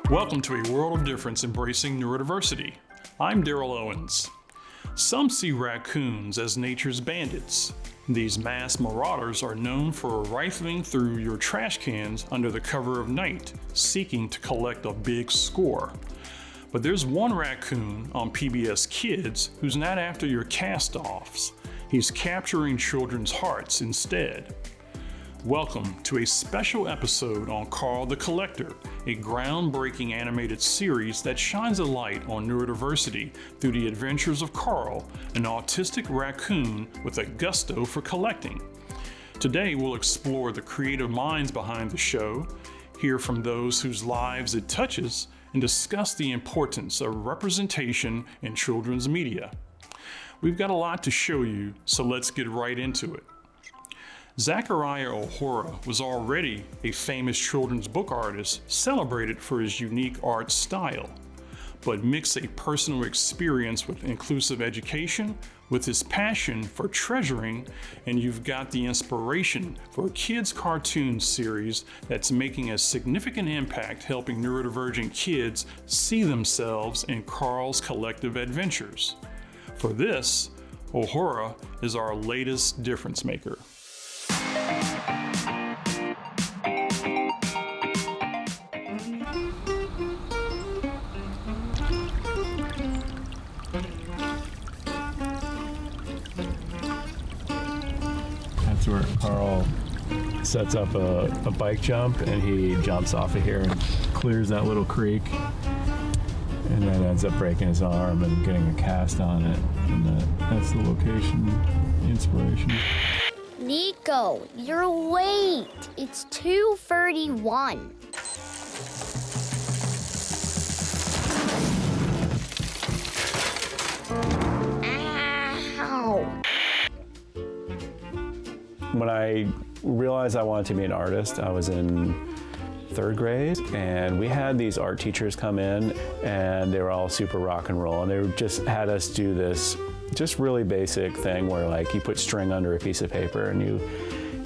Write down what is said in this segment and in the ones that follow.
Welcome to A World of Difference Embracing Neurodiversity. I'm Daryl Owens. Some see raccoons as nature's bandits. These mass marauders are known for rifling through your trash cans under the cover of night, seeking to collect a big score. But there's one raccoon on PBS Kids who's not after your castoffs. He's capturing children's hearts instead. Welcome to a special episode on Carl the Collector, a groundbreaking animated series that shines a light on neurodiversity through the adventures of Carl, an autistic raccoon with a gusto for collecting. Today we'll explore the creative minds behind the show, hear from those whose lives it touches, and discuss the importance of representation in children's media. We've got a lot to show you, so let's get right into it. Zachariah O'Hora was already a famous children's book artist celebrated for his unique art style, but mix a personal experience with inclusive education with his passion for treasuring, and you've got the inspiration for a kids' cartoon series that's making a significant impact helping neurodivergent kids see themselves in Carl's collective adventures. For this, O'Hora is our latest difference maker. That's where Carl sets up a bike jump and he jumps off of here and clears that little creek and then ends up breaking his arm and getting a cast on it. And that's the location, the inspiration. Nico, you're late. It's 2:31. Ow. When I realized I wanted to be an artist, I was in third grade, and we had these art teachers come in, and they were all super rock and roll, and they just had us do this just really basic thing where like you put string under a piece of paper and you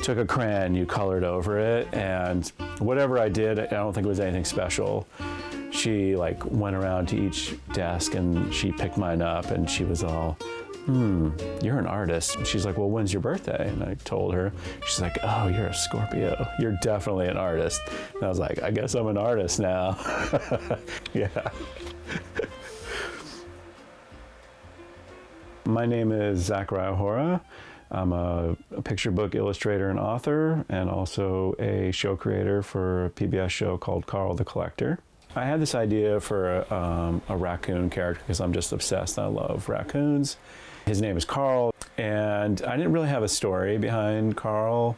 took a crayon, you colored over it, and whatever I did, I don't think it was anything special. She like went around to each desk and she picked mine up and she was all, you're an artist. And she's like, well, when's your birthday? And I told her. She's like, oh, you're a Scorpio. You're definitely an artist. And I was like, I guess I'm an artist now. Yeah. My name is Zachariah O'Hora. I'm a picture book illustrator and author, and also a show creator for a PBS show called Carl the Collector. I had this idea for a raccoon character because I'm just obsessed. I love raccoons. His name is Carl, and I didn't really have a story behind Carl,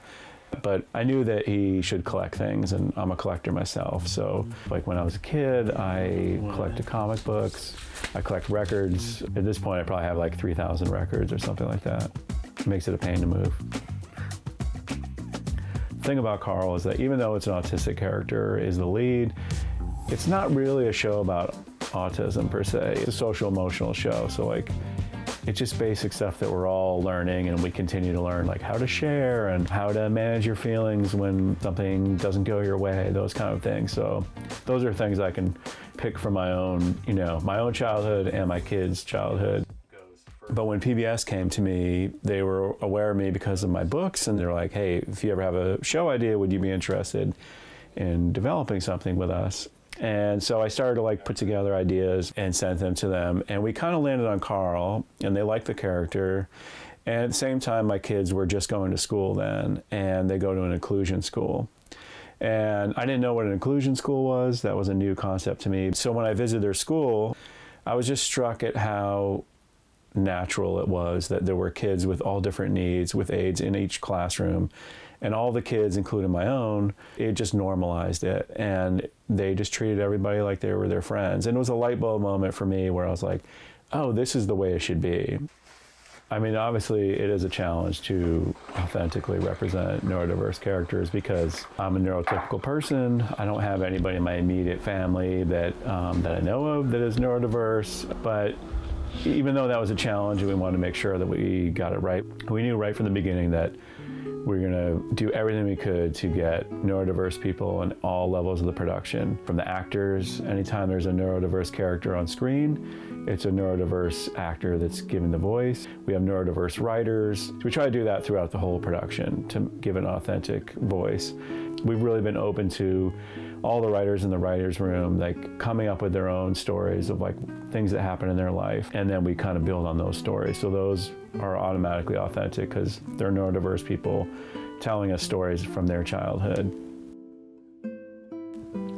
but I knew that he should collect things, and I'm a collector myself. So like when I was a kid, I collected comic books, I collect records. At this point, I probably have like 3,000 records or something like that. It makes it a pain to move. The thing about Carl is that even though it's an autistic character is the lead, it's not really a show about autism per se. It's a social emotional show. So like, it's just basic stuff that we're all learning, and we continue to learn, like how to share and how to manage your feelings when something doesn't go your way, those kind of things. So those are things I can pick from my own, my own childhood and my kids' childhood. But when PBS came to me, they were aware of me because of my books, and they're like, hey, if you ever have a show idea, would you be interested in developing something with us? And so I started to like put together ideas and sent them to them. And we kind of landed on Carl, and they liked the character. And at the same time, my kids were just going to school then, and they go to an inclusion school. And I didn't know what an inclusion school was. That was a new concept to me. So when I visited their school, I was just struck at how natural it was that there were kids with all different needs, with aids in each classroom. And all the kids, including my own, it just normalized it. And they just treated everybody like they were their friends. And it was a light bulb moment for me where I was like, oh, this is the way it should be. I mean, obviously it is a challenge to authentically represent neurodiverse characters because I'm a neurotypical person. I don't have anybody in my immediate family that I know of that is neurodiverse, but even though that was a challenge and we wanted to make sure that we got it right, we knew right from the beginning that we're going to do everything we could to get neurodiverse people in all levels of the production. From the actors, anytime there's a neurodiverse character on screen, it's a neurodiverse actor that's given the voice. We have neurodiverse writers. We try to do that throughout the whole production to give an authentic voice. We've really been open to all the writers in the writers' room, like coming up with their own stories of like things that happen in their life, and then we kind of build on those stories. So those are automatically authentic because they're neurodiverse people telling us stories from their childhood.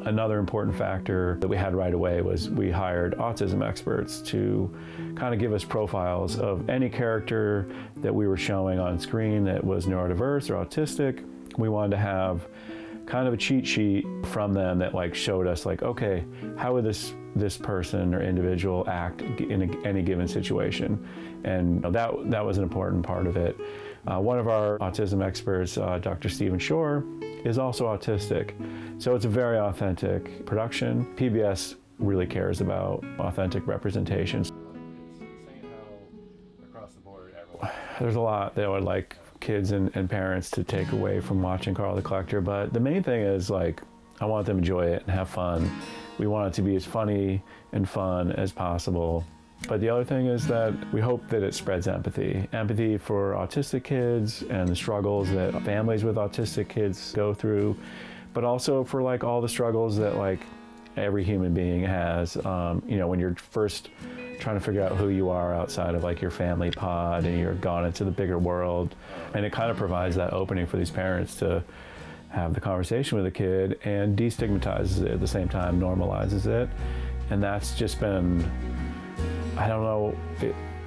Another important factor that we had right away was we hired autism experts to kind of give us profiles of any character that we were showing on screen that was neurodiverse or autistic. We wanted to have kind of a cheat sheet from them that like showed us like, okay, how would this person or individual act in any given situation? And that was an important part of it. One of our autism experts, Dr. Stephen Shore, is also autistic. So it's a very authentic production. PBS really cares about authentic representations. There's a lot that I would like kids and parents to take away from watching Carl the Collector, but the main thing is like, I want them to enjoy it and have fun. We want it to be as funny and fun as possible. But the other thing is that we hope that it spreads empathy. Empathy for autistic kids and the struggles that families with autistic kids go through, but also for like all the struggles that like every human being has. When you're first trying to figure out who you are outside of like your family pod and you're gone into the bigger world. And it kind of provides that opening for these parents to have the conversation with the kid and destigmatizes it at the same time, normalizes it. And that's just been, I don't know,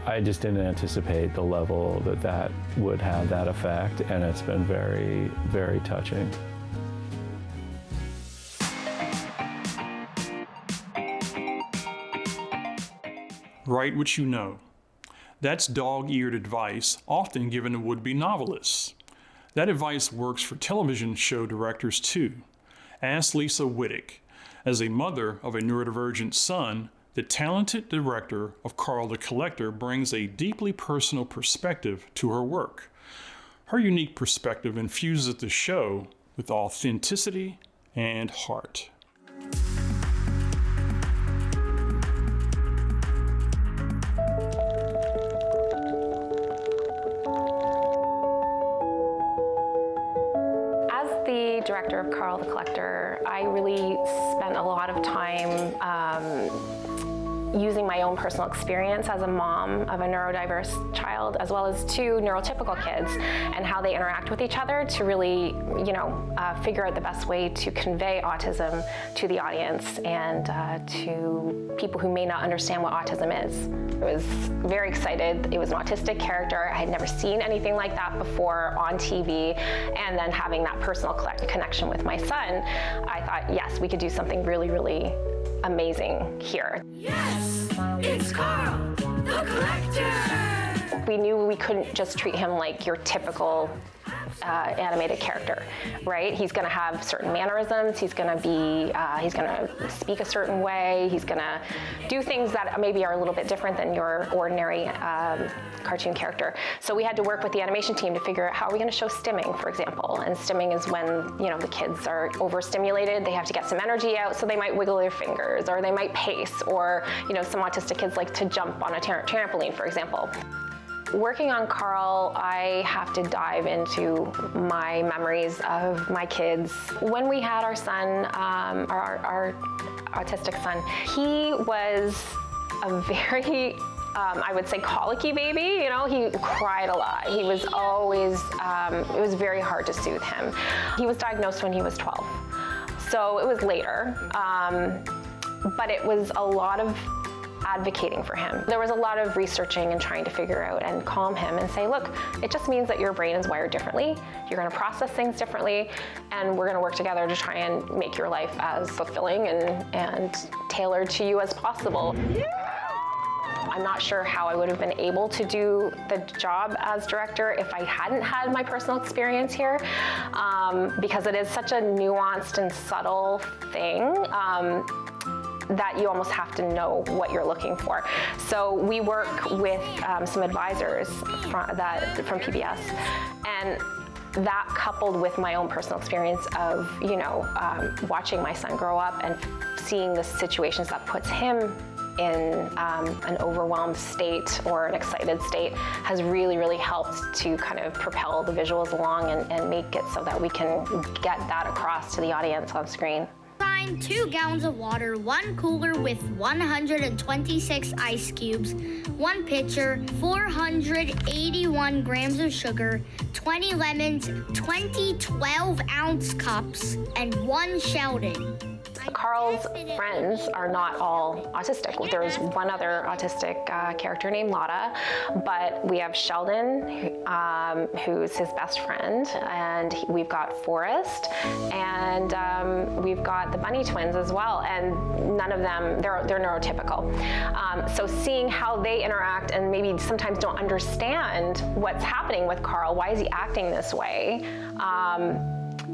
I just didn't anticipate the level that would have that effect, and it's been very, very touching. Write what you know. That's dog-eared advice often given to would-be novelists. That advice works for television show directors too. Ask Lisa Wittick. As a mother of a neurodivergent son, the talented director of Carl the Collector brings a deeply personal perspective to her work. Her unique perspective infuses the show with authenticity and heart. Director of Carl the Collector, I really spent a lot of time using my own personal experience as a mom of a neurodiverse child, as well as two neurotypical kids, and how they interact with each other to really, figure out the best way to convey autism to the audience and to people who may not understand what autism is. I was very excited. It was an autistic character. I had never seen anything like that before on TV, and then having that personal connection with my son, I thought, yes, we could do something really, really amazing here. Yes, it's Carl the Collector! We knew we couldn't just treat him like your typical animated character, right? He's going to have certain mannerisms. He's going to speak a certain way. He's going to do things that maybe are a little bit different than your ordinary cartoon character. So we had to work with the animation team to figure out how are we going to show stimming, for example. And stimming is when the kids are overstimulated. They have to get some energy out, so they might wiggle their fingers, or they might pace, or some autistic kids like to jump on a trampoline, for example. Working on Carl, I have to dive into my memories of my kids. When we had our son, our autistic son, he was a very, I would say, colicky baby. He cried a lot. He was always, it was very hard to soothe him. He was diagnosed when he was 12. So it was later, but it was a lot of advocating for him. There was a lot of researching and trying to figure out and calm him and say, look, it just means that your brain is wired differently, you're going to process things differently, and we're going to work together to try and make your life as fulfilling and tailored to you as possible. I'm not sure how I would have been able to do the job as director if I hadn't had my personal experience here, because it is such a nuanced and subtle thing. that you almost have to know what you're looking for. So we work with some advisors from PBS, and that coupled with my own personal experience of, watching my son grow up and seeing the situations that puts him in an overwhelmed state or an excited state has really, really helped to kind of propel the visuals along and make it so that we can get that across to the audience on screen. 2 gallons of water, 1 cooler with 126 ice cubes, 1 pitcher, 481 grams of sugar, 20 lemons, 20 12-ounce cups, and 1 Sheldon. Carl's friends are not all autistic. There's one other autistic character named Lotta, but we have Sheldon, who's his best friend, and we've got Forrest, and we've got the Bunny twins as well, and none of them, they're neurotypical. So seeing how they interact and maybe sometimes don't understand what's happening with Carl, why is he acting this way?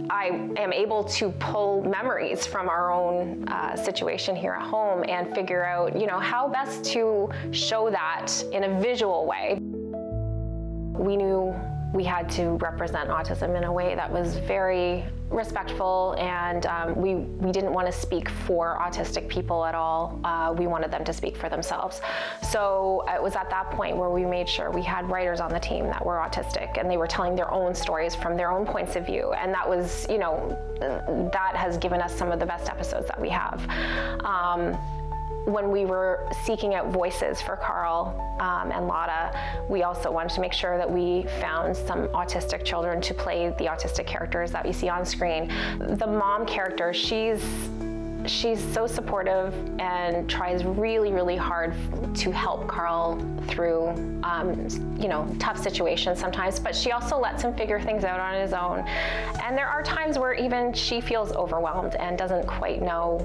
I am able to pull memories from our own situation here at home and figure out, how best to show that in a visual way. We knew we had to represent autism in a way that was very respectful, and we didn't want to speak for autistic people at all. We wanted them to speak for themselves. So it was at that point where we made sure we had writers on the team that were autistic, and they were telling their own stories from their own points of view, and that was, that has given us some of the best episodes that we have. When we were seeking out voices for Carl and Lotta, we also wanted to make sure that we found some autistic children to play the autistic characters that we see on screen. The mom character, she's so supportive and tries really, really hard to help Carl through, tough situations sometimes, but she also lets him figure things out on his own. And there are times where even she feels overwhelmed and doesn't quite know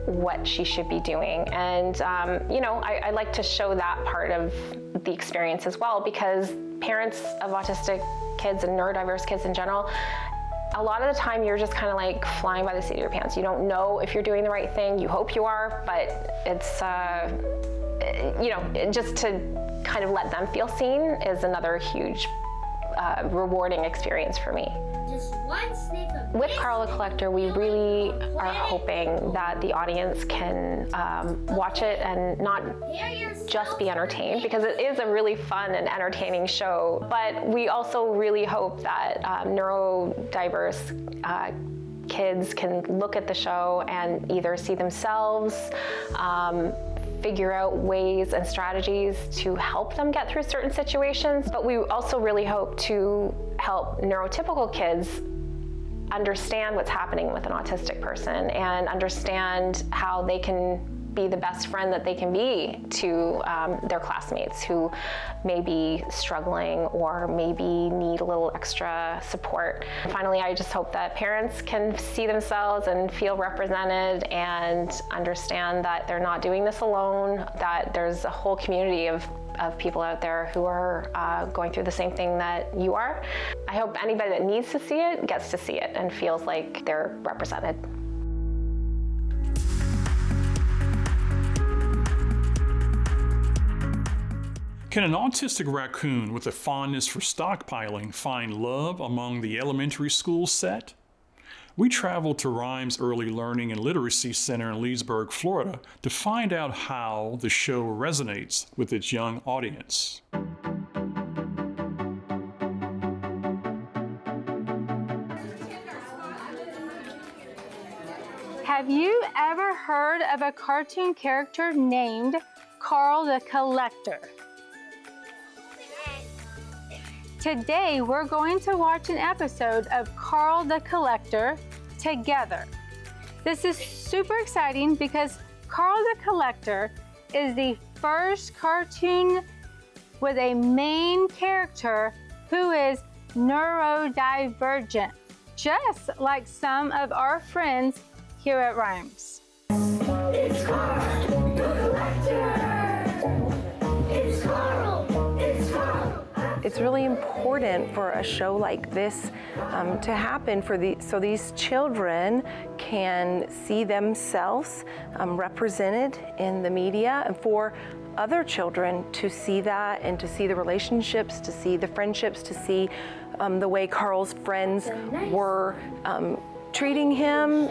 what she should be doing. And, I like to show that part of the experience as well, because parents of autistic kids and neurodiverse kids in general, a lot of the time you're just kind of like flying by the seat of your pants. You don't know if you're doing the right thing. You hope you are, but it's, just to kind of let them feel seen is another huge rewarding experience for me. With Carl the Collector, we really are hoping that the audience can watch it and not just be entertained, because it is a really fun and entertaining show, but we also really hope that neurodiverse kids can look at the show and either see themselves, figure out ways and strategies to help them get through certain situations. But we also really hope to help neurotypical kids understand what's happening with an autistic person and understand how they can be the best friend that they can be to their classmates who may be struggling or maybe need a little extra support. Finally, I just hope that parents can see themselves and feel represented and understand that they're not doing this alone, that there's a whole community of people out there who are going through the same thing that you are. I hope anybody that needs to see it gets to see it and feels like they're represented. Can an autistic raccoon with a fondness for stockpiling find love among the elementary school set? We traveled to Rhymes Early Learning and Literacy Center in Leesburg, Florida, to find out how the show resonates with its young audience. Have you ever heard of a cartoon character named Carl the Collector? Today, we're going to watch an episode of Carl the Collector together. This is super exciting because Carl the Collector is the first cartoon with a main character who is neurodivergent, just like some of our friends here at Rhymes. It's Carl, the Collector. It's Carl. It's Carl. It's really important for a show like this to happen so these children can see themselves represented in the media, and for other children to see that and to see the relationships, to see the friendships, to see the way Carl's friends were treating him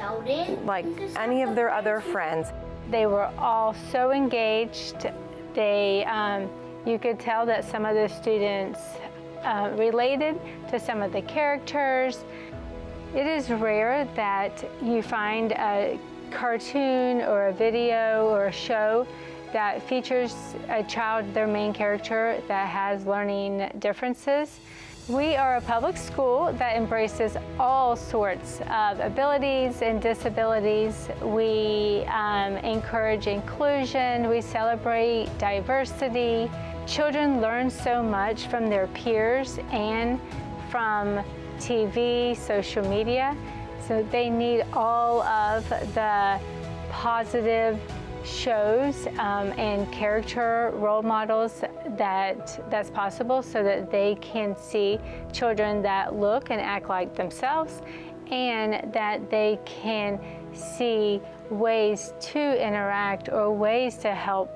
like any of their other friends. They were all so engaged. You could tell that some of the students related to some of the characters. It is rare that you find a cartoon or a video or a show that features a child, their main character, that has learning differences. We are a public school that embraces all sorts of abilities and disabilities. We encourage inclusion. We celebrate diversity. Children learn so much from their peers and from TV, social media. So they need all of the positive shows and character role models that's possible, so that they can see children that look and act like themselves, and that they can see ways to interact or ways to help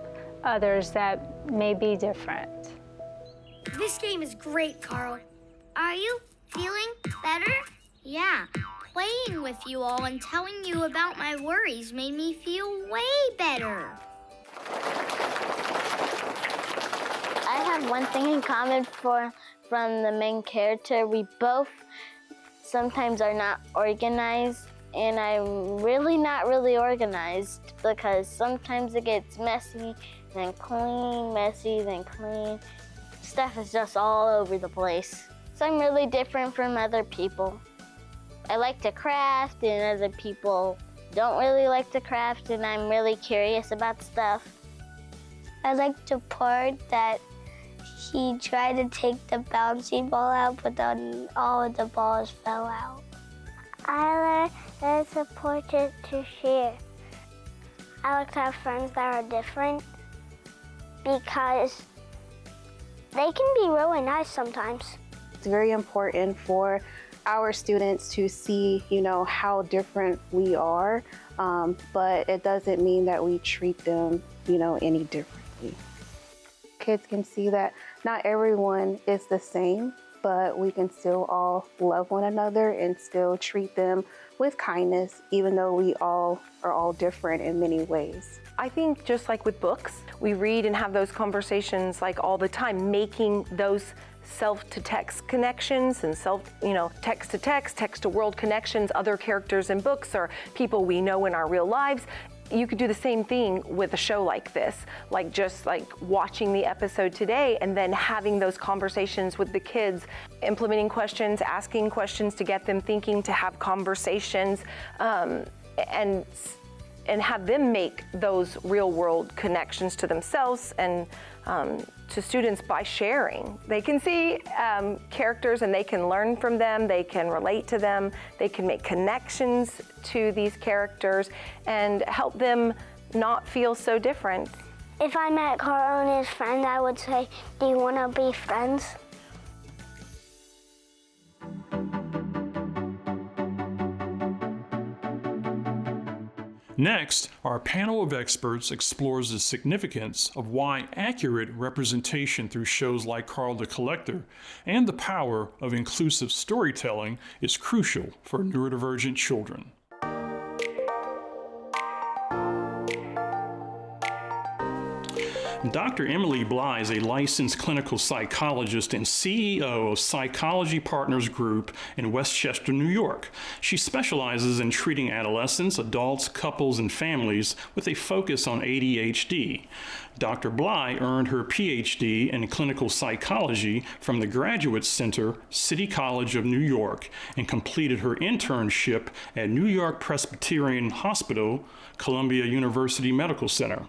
others that may be different. This game is great, Carl. Are you feeling better? Yeah. Playing with you all and telling you about my worries made me feel way better. I have one thing in common from the main character. We both sometimes are not organized, and I'm really not really organized because sometimes it gets messy, then clean, messy, then clean. Stuff is just all over the place. So I'm really different from other people. I like to craft, and other people don't really like to craft, and I'm really curious about stuff. I like the part that he tried to take the bouncy ball out, but then all of the balls fell out. I learned that it's important to share. I like to have friends that are different because they can be really nice sometimes. It's very important for our students to see, how different we are, but it doesn't mean that we treat them, any differently. Kids can see that not everyone is the same, but we can still all love one another and still treat them with kindness, even though we all are all different in many ways. I think just like with books, we read and have those conversations like all the time, making those self-to-text connections and text-to-text, text-to-world connections, other characters in books or people we know in our real lives. You could do the same thing with a show like this, just watching the episode today and then having those conversations with the kids, implementing questions, asking questions to get them thinking, to have conversations, and have them make those real-world connections to themselves and to students by sharing. They can see characters and they can learn from them, they can relate to them, they can make connections to these characters and help them not feel so different. If I met Carl and his friend, I would say, do you want to be friends? Next, our panel of experts explores the significance of why accurate representation through shows like Carl the Collector and the power of inclusive storytelling is crucial for neurodivergent children. Dr. Emily Bly is a licensed clinical psychologist and CEO of Psychology Partners Group in Westchester, New York. She specializes in treating adolescents, adults, couples, and families with a focus on ADHD. Dr. Bly earned her PhD in clinical psychology from the Graduate Center, City College of New York, and completed her internship at New York Presbyterian Hospital, Columbia University Medical Center.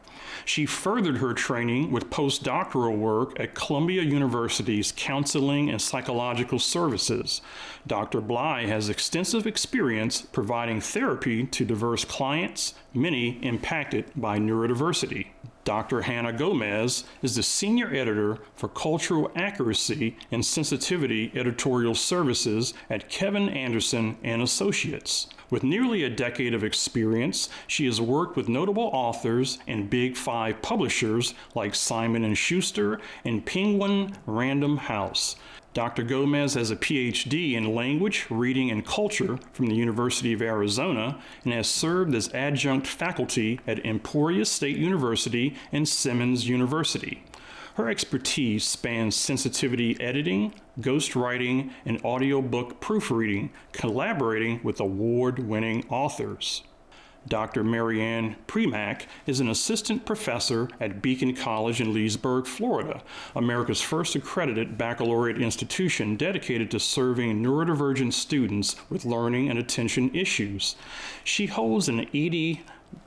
She furthered her training with postdoctoral work at Columbia University's Counseling and Psychological Services. Dr. Bly has extensive experience providing therapy to diverse clients, many impacted by neurodiversity. Dr. Hannah Gomez is the senior editor for Cultural Accuracy and Sensitivity Editorial Services at Kevin Anderson and Associates. With nearly a decade of experience, she has worked with notable authors and Big Five publishers like Simon & Schuster and Penguin Random House. Dr. Gomez has a PhD in language, reading, and culture from the University of Arizona and has served as adjunct faculty at Emporia State University and Simmons University. Her expertise spans sensitivity editing, ghostwriting, and audiobook proofreading, collaborating with award-winning authors. Dr. Marianne Premack is an assistant professor at Beacon College in Leesburg, Florida, America's first accredited baccalaureate institution dedicated to serving neurodivergent students with learning and attention issues. She holds an ED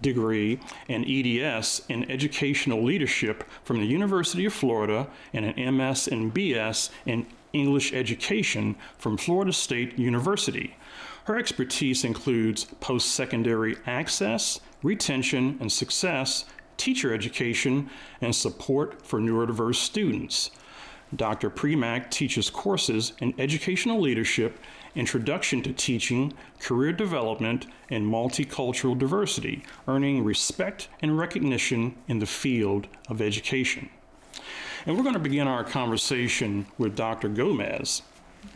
degree and EDS in educational leadership from the University of Florida and an MS and BS in English education from Florida State University. Her expertise includes post-secondary access, retention and success, teacher education, and support for neurodiverse students. Dr. Premack teaches courses in educational leadership, introduction to teaching, career development, and multicultural diversity, earning respect and recognition in the field of education. And we're going to begin our conversation with Dr. Gomez.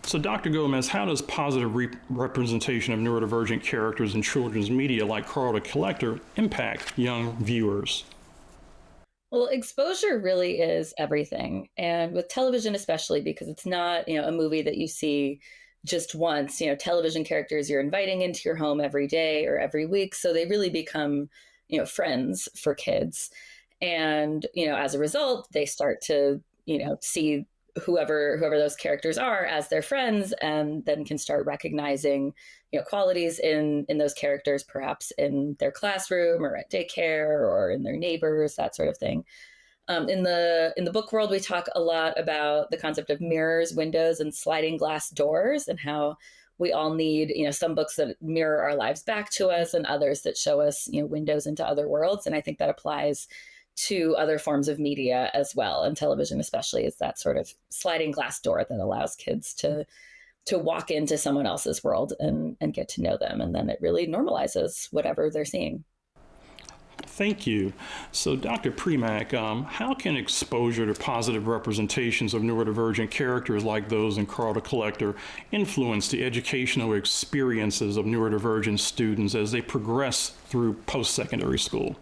So, Dr. Gomez, how does positive representation of neurodivergent characters in children's media like Carl the Collector impact young viewers? Well, exposure really is everything. And with television, especially because it's not, a movie that you see just once. Television characters you're inviting into your home every day or every week. So they really become, friends for kids. And, as a result, they start to, see whoever those characters are as their friends, and then can start recognizing, qualities in those characters, perhaps in their classroom or at daycare or in their neighbors, that sort of thing. In the book world, we talk a lot about the concept of mirrors, windows, and sliding glass doors, and how we all need, some books that mirror our lives back to us and others that show us, windows into other worlds. And I think that applies to other forms of media as well, and television especially is that sort of sliding glass door that allows kids to walk into someone else's world and get to know them. And then it really normalizes whatever they're seeing. Thank you. So, Dr. Premack, how can exposure to positive representations of neurodivergent characters like those in Carl the Collector influence the educational experiences of neurodivergent students as they progress through post-secondary school?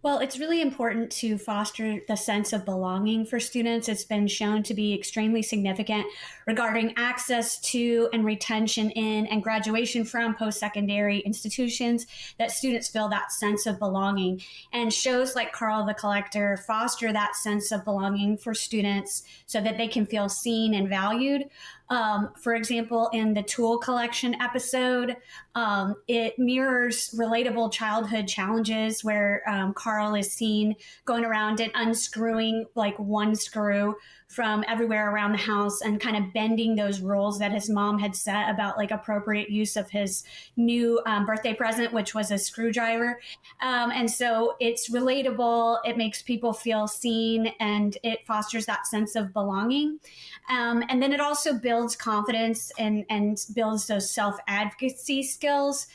Well, it's really important to foster the sense of belonging for students. It's been shown to be extremely significant regarding access to and retention in and graduation from post-secondary institutions, that students feel that sense of belonging. And shows like Carl the Collector foster that sense of belonging for students so that they can feel seen and valued. For example, in the Tool Collection episode, it mirrors relatable childhood challenges where Carl is seen going around and unscrewing like one screw from everywhere around the house and kind of bending those rules that his mom had set about like appropriate use of his new birthday present, which was a screwdriver. And so it's relatable, it makes people feel seen, and it fosters that sense of belonging. And then it also builds confidence and builds those self-advocacy skills.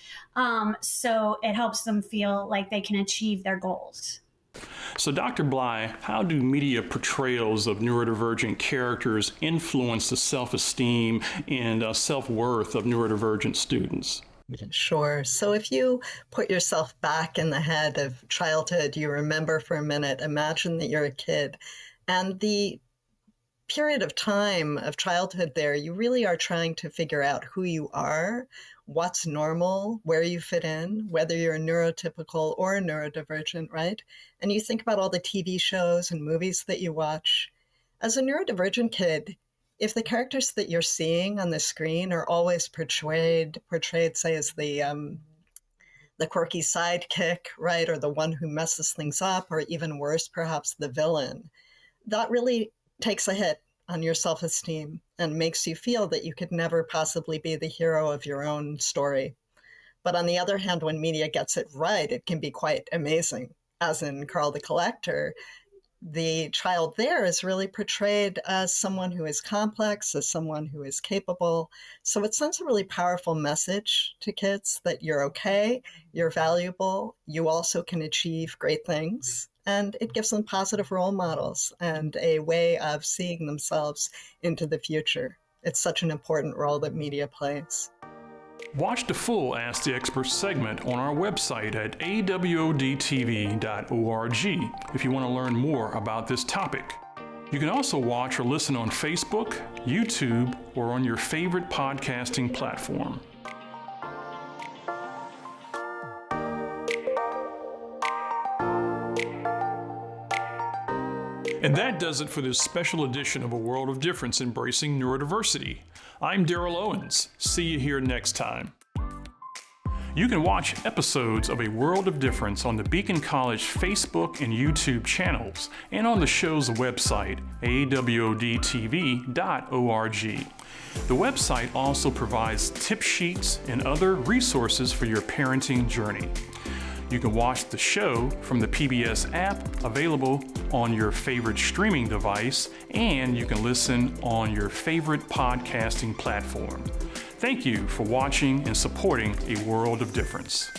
So it helps them feel like they can achieve their goals. So, Dr. Bly, how do media portrayals of neurodivergent characters influence the self-esteem and self-worth of neurodivergent students? Sure. So if you put yourself back in the head of childhood, you remember for a minute, imagine that you're a kid, and the period of time of childhood there, you really are trying to figure out who you are, what's normal, where you fit in, whether you're neurotypical or neurodivergent, right? And you think about all the TV shows and movies that you watch. As a neurodivergent kid, if the characters that you're seeing on the screen are always portrayed, say, as the quirky sidekick, right, or the one who messes things up, or even worse, perhaps the villain, that really takes a hit on your self-esteem and makes you feel that you could never possibly be the hero of your own story. But on the other hand, when media gets it right, it can be quite amazing. as in Carl the Collector, the child there is really portrayed as someone who is complex, as someone who is capable. So it sends a really powerful message to kids that you're okay, you're valuable, you also can achieve great things. And it gives them positive role models and a way of seeing themselves into the future. It's such an important role that media plays. Watch the full Ask the Expert segment on our website at awodtv.org if you want to learn more about this topic. You can also watch or listen on Facebook, YouTube, or on your favorite podcasting platform. And that does it for this special edition of A World of Difference Embracing Neurodiversity. I'm Daryl Owens. See you here next time. You can watch episodes of A World of Difference on the Beacon College Facebook and YouTube channels and on the show's website, awodtv.org. The website also provides tip sheets and other resources for your parenting journey. You can watch the show from the PBS app available on your favorite streaming device, and you can listen on your favorite podcasting platform. Thank you for watching and supporting A World of Difference.